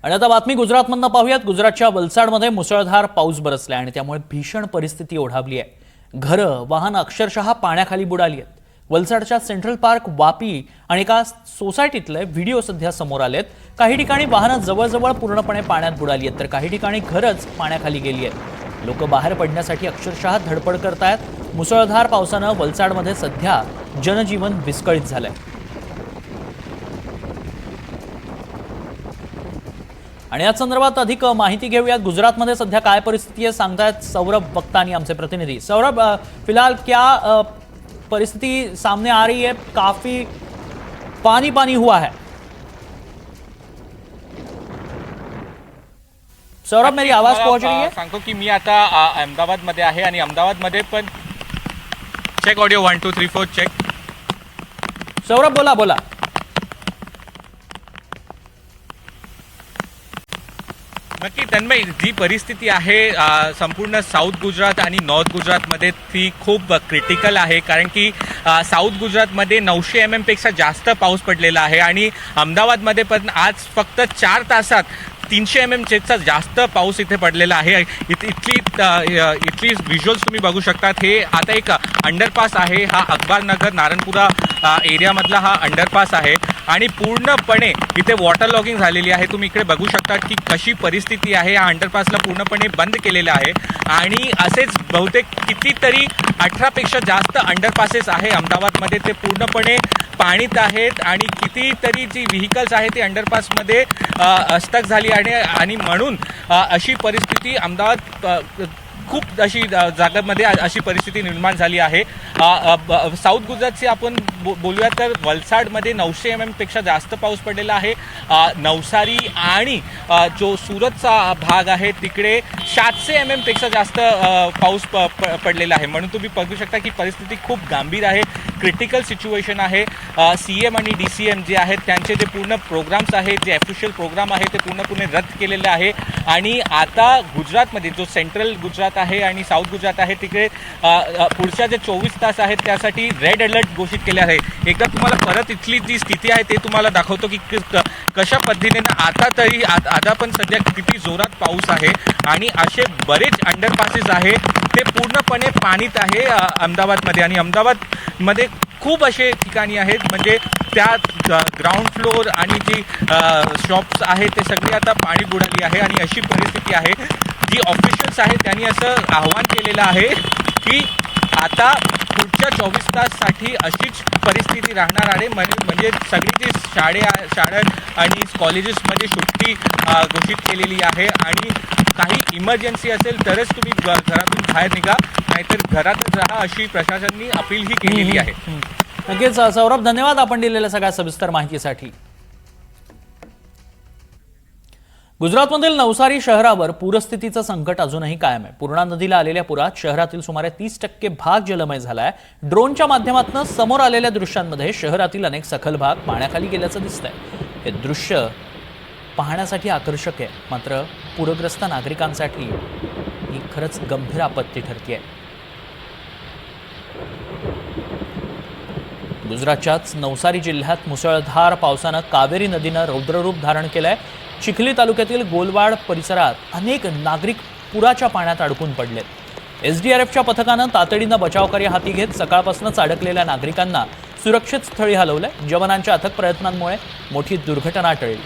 आणि आता बातमी गुजरातमधून पाहूयात। गुजरातच्या वलसाडमध्ये मुसळधार पाऊस बरसलाय आणि त्यामुळे भीषण परिस्थिती ओढावली आहे। घरं, वाहनं अक्षरशः पाण्याखाली बुडाली आहेत। वलसाडच्या सेंट्रल पार्क, वापी आणि एका सोसायटीतले व्हिडिओ सध्या समोर आलेत। काही ठिकाणी वाहनं जवळजवळ पूर्णपणे पाण्यात बुडाली आहेत, तर काही ठिकाणी घरच पाण्याखाली गेली आहेत। लोक बाहेर पडण्यासाठी अक्षरशः धडपड करतायत। मुसळधार पावसानं वलसाडमध्ये सध्या जनजीवन विस्कळीत झालंय। आणि या संदर्भात अधिक माहिती घेऊयात। गुजरातमध्ये सध्या काय परिस्थिती आहे सांगतायत सौरभ बक्तानी, आमचे प्रतिनिधी। सौरभ, फिलहाल क्या परिस्थिति सामने आ रही है? काफी पानी पानी हुआ है। सौरभ, मेरी आवाज पहुंच रही है? सांगतो की मी आता अहमदाबाद मध्ये आहे आणि अहमदाबाद मध्ये पण चेक ऑडिओ 1 2 3 4 चेक। सौरभ, बोला बोला। नक्की तन्मय, जी परिस्थिती आहे संपूर्ण साऊथ गुजरात आणि नॉर्थ गुजरातमध्ये ती खूप क्रिटिकल आहे, कारण की साऊथ गुजरातमध्ये 900 mm पेक्षा जास्त पाऊस पडलेला आहे आणि अहमदाबादमध्ये पण आज फक्त 4 तासात 300 mm चा जास्त पाऊस इथे पडलेला आहे। इथली व्हिज्युअल्स तुम्ही बघू शकतात। हे आता एक अंडरपास आहे, हा अकबारनगर नारायणपुरा एरियामधला हा अंडरपास आहे आणि पूर्णपणे इथे वॉटर लॉगिंग झालेली आहे। तुम्ही इकडे बघू शकता की कशी परिस्थिती आहे। या अंडरपासला पूर्णपणे बंद केलेलं आहे आणि असेच बहुतेक कितीतरी 18 पेक्षा जास्त अंडरपासेस आहे अहमदाबादमध्ये, ते पूर्णपणे पाणीत आहेत आणि कितीतरी जी व्हेकल्स आहेत ते अंडरपासमध्ये स्टक झाली आणि म्हणून अशी परिस्थिती अहमदाबाद खूप अशी जागांमध्ये अशी परिस्थिती निर्माण झाली आहे। साऊथ गुजरातची आपण बोलूया तर वलसाडमध्ये 900 mm पेक्षा जास्त पाऊस पडलेला आहे। नवसारी आणि जो सुरतचा भाग आहे तिकडे 700 mm पेक्षा जास्त पाऊस पडलेला आहे। म्हणून तुम्ही बघू शकता की परिस्थिती खूप गंभीर आहे, क्रिटिकल सिच्युएशन आहे। CM आणि DCM जे आहेत त्यांचे जे पूर्ण प्रोग्राम्स आहेत, जे ऑफिशियल प्रोग्राम आहे ते पूर्णपणे रद्द केलेले आहे आणि आता गुजरातमध्ये जो सेंट्रल गुजरात आहे आणि साऊथ गुजरात आहे तिकडे पुढच्या जे 24 तास आहेत त्यासाठी रेड अलर्ट घोषित केले आहे। एकदा तुम्हाला परत इथली जी स्थिती आहे ते तुम्हाला दाखवतो की कशा पद्धतीने आता पण सध्या किती जोरात पाऊस आहे आणि असे बरेच अंडरपासेस आहे ते पूर्णपणे पाणीत आहे अहमदाबादमध्ये। आणि अहमदाबादमध्ये खूप असे ठिकाणी आहेत म्हणजे त्या ग्राउंड फ्लोअर आणि जी शॉप्स आहेत ते सगळे आता पाणी बुडाली आहे आणि अशी परिस्थिती आहे। जी ऑफिशियल्स आहेत त्यांनी असं आव्हान केलेलं आहे की आता पुढच्या 24 ताससाठी अशीच परिस्थिती राहणार आहे। म्हणजे सगळी जी शाळा आणि कॉलेजेसमध्ये सुट्टी घोषित केलेली आहे आणि काही इमर्जन्सी असेल तरच तुम्ही घरातून बाहेर निघा, नाहीतर घरातच राहा अशी प्रशासनाने अपीलही केलेली आहे। नक्कीच सौरभ, धन्यवाद आपण दिलेल्या सगळ्या सविस्तर माहितीसाठी। गुजरातमधील नवसारी शहरावर पूरस्थितीचं संकट अजूनही कायम आहे। पूर्णा नदीला आलेल्या पुरात शहरातील सुमारे 30% भाग जलमय झालाय। ड्रोनच्या माध्यमातून समोर आलेल्या दृश्यांमध्ये शहरातील अनेक सखल भाग पाण्याखाली गेल्याचं दिसतंय। हे दृश्य पाहण्यासाठी आकर्षक आहे, मात्र पूरग्रस्त नागरिकांसाठी ही खरंच गंभीर आपत्ती ठरते आहे। गुजरातच्याच नवसारी जिल्ह्यात मुसळधार पावसानं कावेरी नदीनं रौद्ररूप धारण केलंय। चिखली तालुक्यातील गोलवाड परिसरात अनेक नागरिक पुराच्या पाण्यात अडकून पडलेत। SDRFच्या पथकानं तातडीनं बचावकार्य हाती घेत सकाळपासूनच अडकलेल्या नागरिकांना सुरक्षित स्थळी हलवलंय। जवानांच्या अथक प्रयत्नांमुळे मोठी दुर्घटना टळली।